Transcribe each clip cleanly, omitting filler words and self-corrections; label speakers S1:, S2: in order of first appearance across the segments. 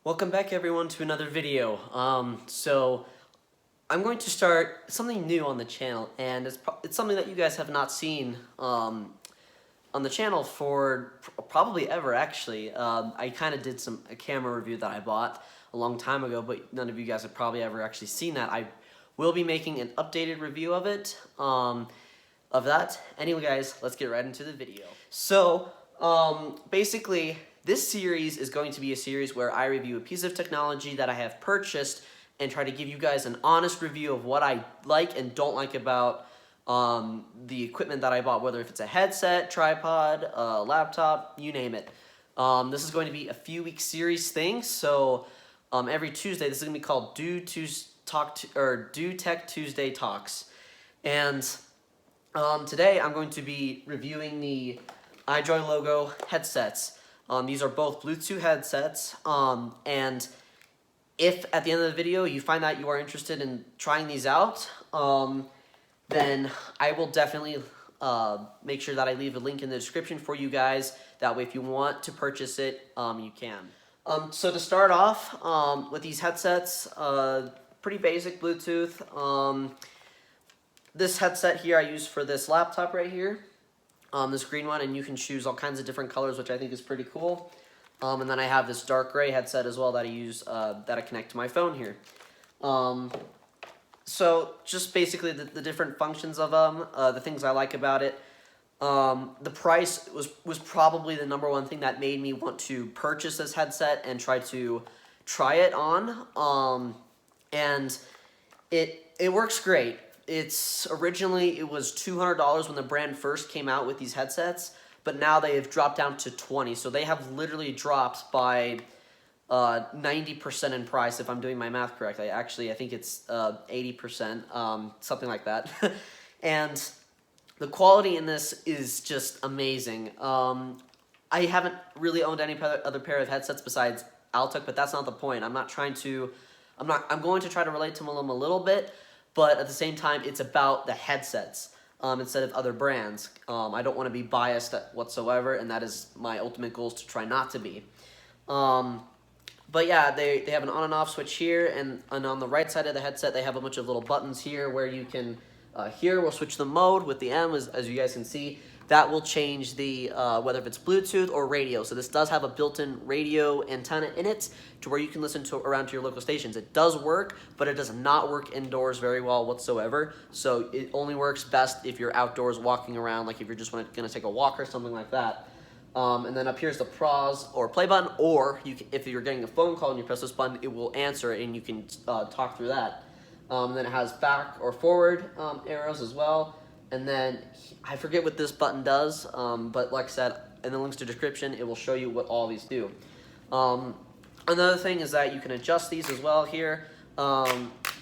S1: Welcome back everyone to another video. So I'm going to start something new on the channel, and it's something that you guys have not seen on the channel for probably ever actually. I kind of did a camera review that I bought a long time ago, but none of you guys have probably ever actually seen that. I will be making an updated review of it, of that. Anyway guys, let's get right into the video. So basically, this series is going to be a series where I review a piece of technology that I have purchased and try to give you guys an honest review of what I like and don't like about the equipment that I bought, whether if it's a headset, tripod, laptop, you name it. This is going to be a few week series thing, so every Tuesday, this is going to be called Do Tech Tuesday Talks. And today I'm going to be reviewing the iJoy logo headsets. These are both Bluetooth headsets, and if at the end of the video you find that you are interested in trying these out, then I will definitely make sure that I leave a link in the description for you guys. That way if you want to purchase it, you can. So to start off with these headsets, pretty basic Bluetooth. This headset here I use for this laptop right here. This green one, and you can choose all kinds of different colors, which I think is pretty cool. And then I have this dark gray headset as well that I use, that I connect to my phone here. So just basically the different functions of them, the things I like about it. The price was probably the number one thing that made me want to purchase this headset and try it on. And it works great. Originally it was $200 when the brand first came out with these headsets, but now they have dropped down to $20. So they have literally dropped by 90% in price, if I'm doing my math correctly. I think it's 80%, something like that. And the quality in this is just amazing. I haven't really owned any other pair of headsets besides Altuc, but that's not the point. I'm going to try to relate to them a little bit. But at the same time, it's about the headsets instead of other brands. I don't want to be biased whatsoever, and that is my ultimate goal, is to try not to be. But yeah, they have an on and off switch here, and on the right side of the headset, they have a bunch of little buttons here where you can, here we'll switch the mode with the M, as you guys can see. That will change the, whether if it's Bluetooth or radio. So this does have a built-in radio antenna in it to where you can listen around to your local stations. It does work, but it does not work indoors very well whatsoever. So it only works best if you're outdoors walking around, like if you're just going to take a walk or something like that. And then up here's the pause or play button, or if you're getting a phone call and you press this button, it will answer it and you can talk through that. Then it has back or forward arrows as well. And then, I forget what this button does, but like I said, in the links to description, it will show you what all these do. Another thing is that you can adjust these as well here,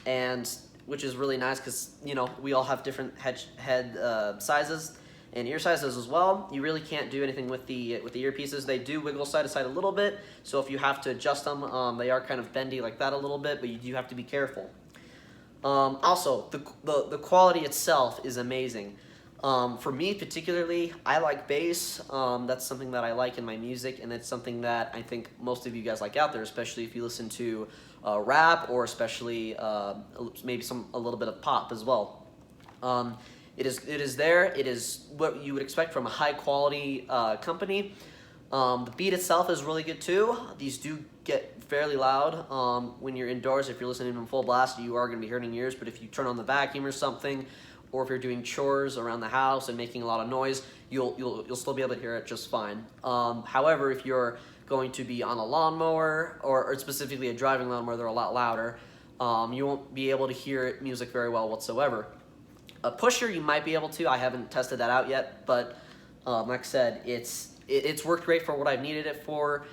S1: and which is really nice because, you know, we all have different head sizes and ear sizes as well. You really can't do anything with the earpieces. They do wiggle side to side a little bit, so if you have to adjust them, they are kind of bendy like that a little bit, but you do have to be careful. Also, the quality itself is amazing. For me particularly, I like bass. That's something that I like in my music, and it's something that I think most of you guys like out there, especially if you listen to rap, or especially maybe a little bit of pop as well. It is there. It is what you would expect from a high quality company. The beat itself is really good too. These do get fairly loud when you're indoors. If you're listening in full blast, you are going to be hurting your ears, but if you turn on the vacuum or something, or if you're doing chores around the house and making a lot of noise, you'll still be able to hear it just fine. However, if you're going to be on a lawnmower, or specifically a driving lawnmower, they're a lot louder, you won't be able to hear music very well whatsoever. A pusher, you might be able to. I haven't tested that out yet, but like I said, it's worked great for what I've needed it for.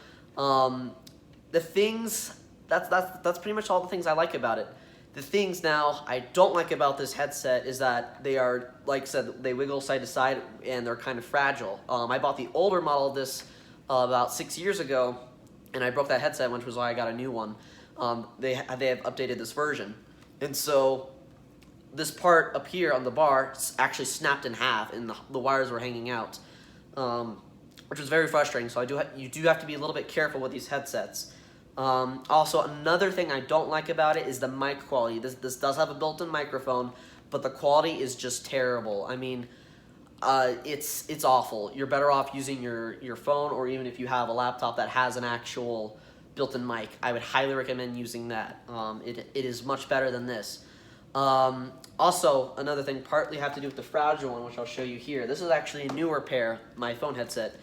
S1: The things, that's pretty much all the things I like about it. The things now I don't like about this headset is that they are, like I said, they wiggle side to side and they're kind of fragile. I bought the older model of this about 6 years ago, and I broke that headset, which was why I got a new one. They have updated this version, and so this part up here on the bar actually snapped in half, and the wires were hanging out. Which was very frustrating. So you do have to be a little bit careful with these headsets. Also, another thing I don't like about it is the mic quality. This does have a built-in microphone, but the quality is just terrible. I mean, it's awful. You're better off using your phone, or even if you have a laptop that has an actual built-in mic, I would highly recommend using that. It is much better than this. Also, another thing partly have to do with the fragile one, which I'll show you here. This is actually a newer pair, my phone headset.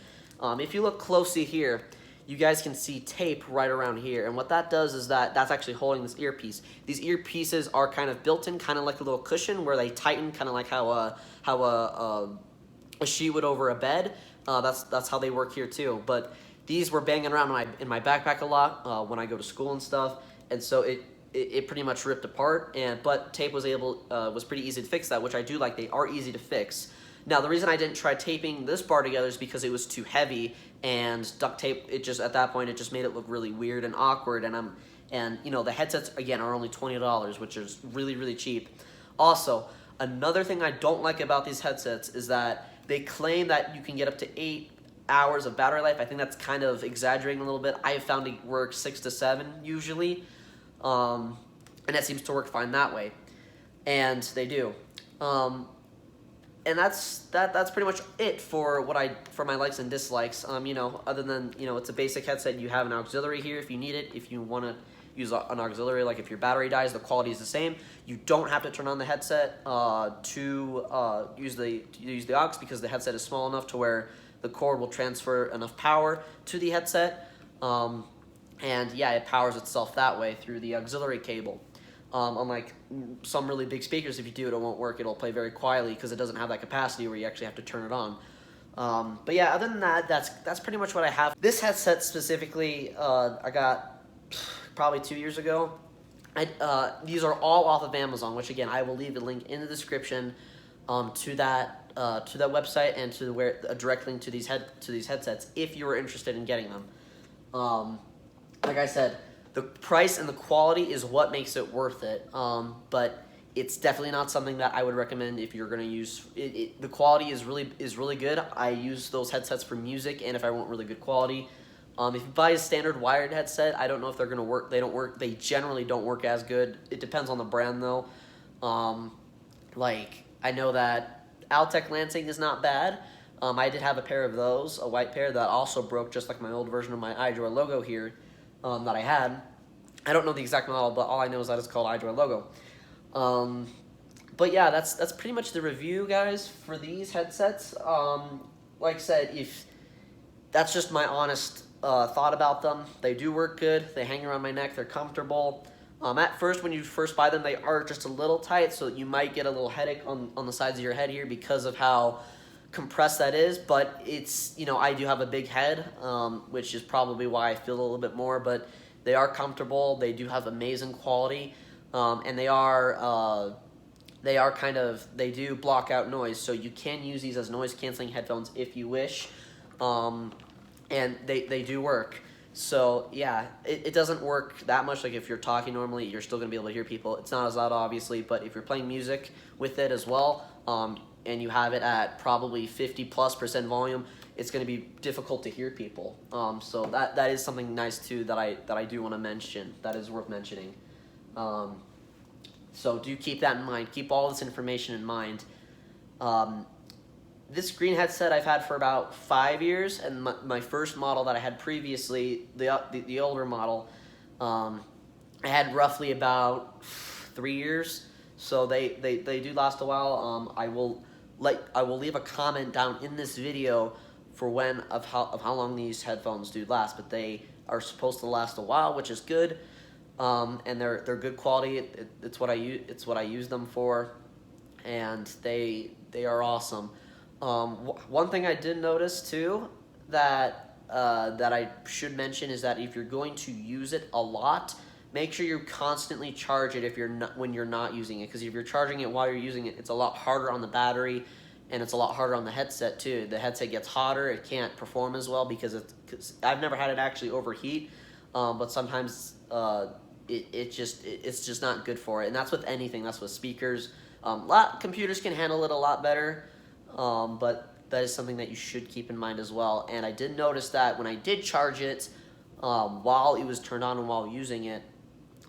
S1: If you look closely here, you guys can see tape right around here, and what that does is that's actually holding this earpiece. These earpieces are kind of built in, kind of like a little cushion where they tighten, kind of like how a sheet would over a bed. That's how they work here too. But these were banging around in my backpack a lot when I go to school and stuff, and so it pretty much ripped apart. But tape was pretty easy to fix that, which I do like. They are easy to fix. Now, the reason I didn't try taping this bar together is because it was too heavy, and duct tape, at that point, it just made it look really weird and awkward, and you know, the headsets, again, are only $20, which is really, really cheap. Also, another thing I don't like about these headsets is that they claim that you can get up to 8 hours of battery life. I think that's kind of exaggerating a little bit. I have found it works 6 to 7 usually, and that seems to work fine that way, and they do. And that's pretty much it for my likes and dislikes. You know, other than, you know, it's a basic headset. You have an auxiliary here if you need it. If you want to use an auxiliary, like if your battery dies, the quality is the same. You don't have to turn on the headset to use the aux, because the headset is small enough to where the cord will transfer enough power to the headset. And yeah, it powers itself that way through the auxiliary cable. Unlike some really big speakers, if you do it, it won't work. It'll play very quietly because it doesn't have that capacity where you actually have to turn it on. But yeah, other than that, that's pretty much what I have. This headset specifically, I got probably 2 years ago. These are all off of Amazon, which again, I will leave a link in the description to that website, and to a direct link to these headsets if you are interested in getting them. Like I said, the price and the quality is what makes it worth it, but it's definitely not something that I would recommend if you're going to use it. The quality is really good. I use those headsets for music, and if I want really good quality. If you buy a standard wired headset, I don't know if they're going to work. They don't work. They generally don't work as good. It depends on the brand, though. Like, I know that Altec Lansing is not bad. I did have a pair of those, a white pair, that also broke just like my old version of my iJoy logo here. That I had. I don't know the exact model, but all I know is that it's called iJoy logo. But yeah, that's pretty much the review, guys, for these headsets. Like I said, if that's just my honest thought about them. They do work good. They hang around my neck. They're comfortable. At first, when you first buy them, they are just a little tight, so you might get a little headache on the sides of your head here because of how compressed that is, but it's, you know, I do have a big head, which is probably why I feel a little bit more, but they are comfortable. They do have amazing quality, and they do block out noise, so you can use these as noise canceling headphones if you wish, and they do work. So yeah, it doesn't work that much. Like if you're talking normally, you're still gonna be able to hear people. It's not as loud, obviously, but if you're playing music with it as well, and you have it at probably 50+% volume, it's going to be difficult to hear people. So that is something nice too that I do want to mention. That is worth mentioning. So do keep that in mind. Keep all this information in mind. This green headset I've had for about 5 years, and my first model that I had previously, the older model, I had roughly about 3 years. So they do last a while. I will leave a comment down in this video for how long these headphones do last, but they are supposed to last a while, which is good, and they're good quality. It's what I use them for, and they are awesome. One thing I did notice too that I should mention is that if you're going to use it a lot, make sure you constantly charge it when you're not using it, because if you're charging it while you're using it, it's a lot harder on the battery, and it's a lot harder on the headset too. The headset gets hotter. It can't perform as well because I've never had it actually overheat, but sometimes it's just not good for it. And that's with anything. That's with speakers. Computers can handle it a lot better, but that is something that you should keep in mind as well. And I did notice that when I did charge it while it was turned on and while using it.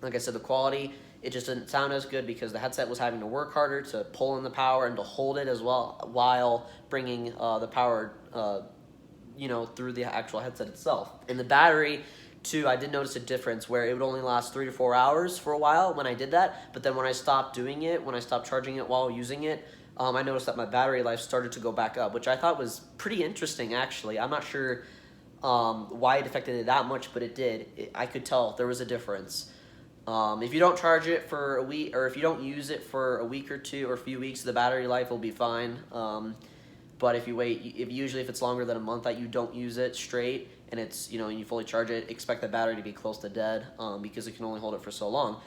S1: Like I said, the quality, it just didn't sound as good because the headset was having to work harder to pull in the power and to hold it as well while bringing the power, through the actual headset itself. And the battery, too, I did notice a difference where it would only last 3 to 4 hours for a while when I did that. But then when I stopped doing it, when I stopped charging it while using it, I noticed that my battery life started to go back up, which I thought was pretty interesting, actually. I'm not sure why it affected it that much, but it did. I could tell there was a difference. If you don't charge it for a week, or if you don't use it for a week or two or a few weeks, the battery life will be fine. But if you wait, usually if it's longer than a month that you don't use it straight, and it's, and you fully charge it, expect the battery to be close to dead, because it can only hold it for so long.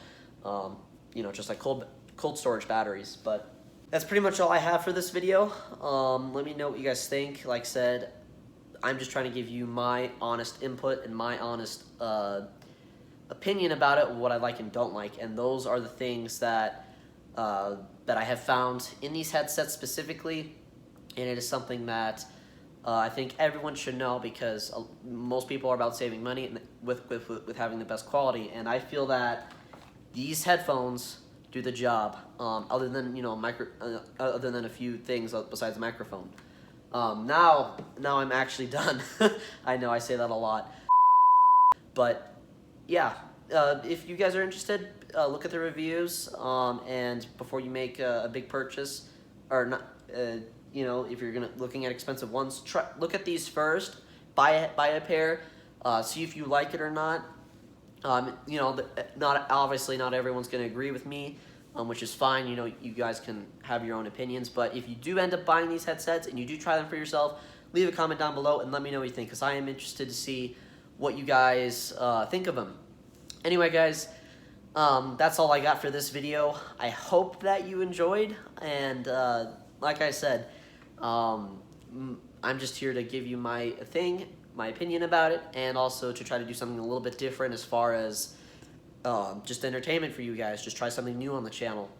S1: Just like cold storage batteries. But that's pretty much all I have for this video. Let me know what you guys think. Like I said, I'm just trying to give you my honest input and my honest opinion about it, what I like and don't like, and those are the things that I have found in these headsets specifically, and it is something that I think everyone should know, because most people are about saving money with having the best quality, and I feel that these headphones do the job, other than other than a few things besides the microphone. Now I'm actually done. I know I say that a lot, but yeah, if you guys are interested, look at the reviews, and before you make a big purchase, or not, if you're looking at expensive ones, look at these first. Buy a pair, see if you like it or not. Not everyone's gonna agree with me, which is fine. You guys can have your own opinions, but if you do end up buying these headsets and you do try them for yourself, leave a comment down below and let me know what you think, because I am interested to see what you guys think of them. Anyway, guys, that's all I got for this video. I hope that you enjoyed, and like I said, I'm just here to give you my opinion about it, and also to try to do something a little bit different as far as just entertainment for you guys. Just try something new on the channel.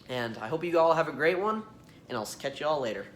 S1: And I hope you all have a great one, and I'll catch you all later.